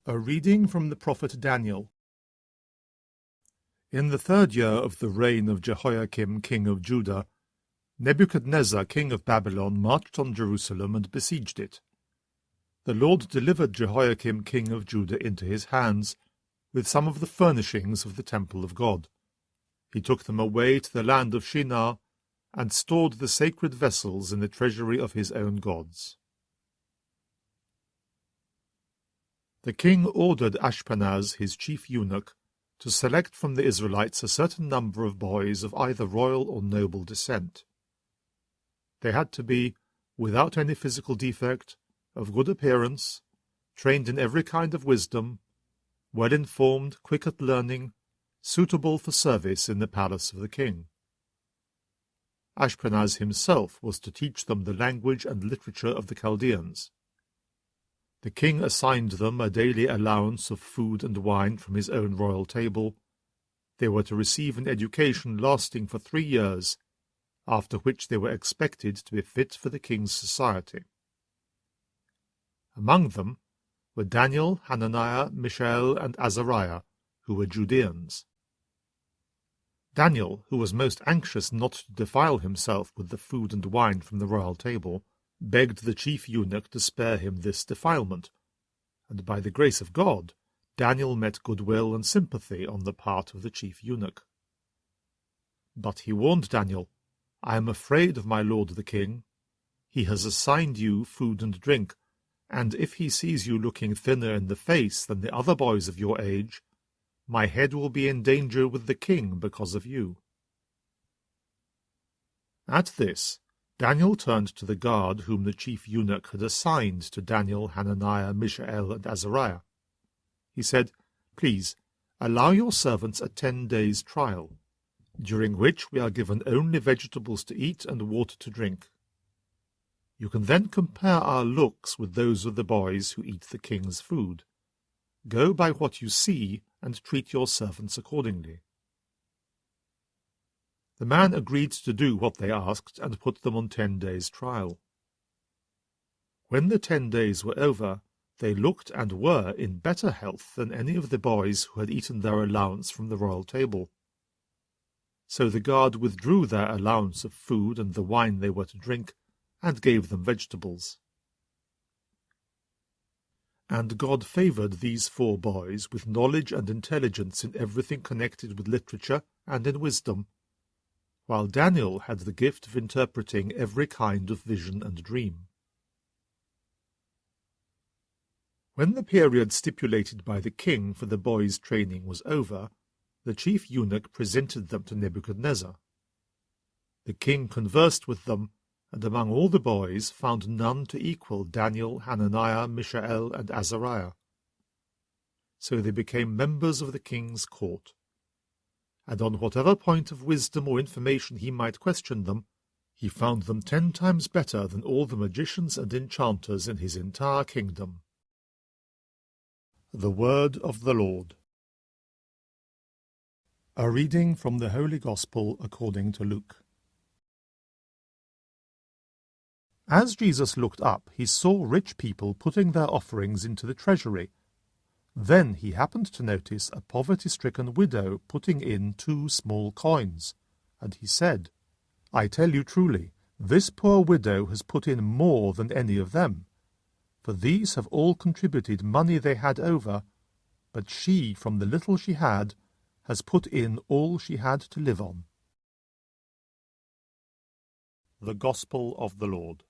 A reading from the prophet Daniel. In the 3rd year of the reign of Jehoiakim king of Judah, Nebuchadnezzar king of Babylon marched on Jerusalem and besieged it. The Lord delivered Jehoiakim king of Judah into his hands, with some of the furnishings of the temple of God. He took them away to the land of Shinar, and stored the sacred vessels in the treasury of his own gods. The king ordered Ashpenaz, his chief eunuch, to select from the Israelites a certain number of boys of either royal or noble descent. They had to be without any physical defect, of good appearance, trained in every kind of wisdom, well-informed, quick at learning, suitable for service in the palace of the king. Ashpenaz himself was to teach them the language and literature of the Chaldeans. The king assigned them a daily allowance of food and wine from his own royal table. They were to receive an education lasting for 3 years, after which they were expected to be fit for the king's society. Among them were Daniel, Hananiah, Mishael, and Azariah, who were Judeans. Daniel, who was most anxious not to defile himself with the food and wine from the royal table, begged the chief eunuch to spare him this defilement, and by the grace of God, Daniel met goodwill and sympathy on the part of the chief eunuch. But he warned Daniel, "I am afraid of my lord the king. He has assigned you food and drink, and if he sees you looking thinner in the face than the other boys of your age, my head will be in danger with the king because of you." At this, Daniel turned to the guard whom the chief eunuch had assigned to Daniel, Hananiah, Mishael, and Azariah. He said, "Please, allow your servants a 10 days' trial, during which we are given only vegetables to eat and water to drink. You can then compare our looks with those of the boys who eat the king's food. Go by what you see and treat your servants accordingly." The man agreed to do what they asked and put them on 10 days' trial. When the 10 days were over, they looked and were in better health than any of the boys who had eaten their allowance from the royal table. So the guard withdrew their allowance of food and the wine they were to drink, and gave them vegetables. And God favored these 4 boys with knowledge and intelligence in everything connected with literature and in wisdom, while Daniel had the gift of interpreting every kind of vision and dream. When the period stipulated by the king for the boys' training was over, the chief eunuch presented them to Nebuchadnezzar. The king conversed with them, and among all the boys found none to equal Daniel, Hananiah, Mishael, and Azariah. So they became members of the king's court, and on whatever point of wisdom or information he might question them, he found them 10 times better than all the magicians and enchanters in his entire kingdom. The Word of the Lord. A reading from the Holy Gospel according to Luke. As Jesus looked up, he saw rich people putting their offerings into the treasury. Then he happened to notice a poverty-stricken widow putting in 2 small coins, and he said, "I tell you truly, this poor widow has put in more than any of them, for these have all contributed money they had over, but she, from the little she had, has put in all she had to live on." The Gospel of the Lord.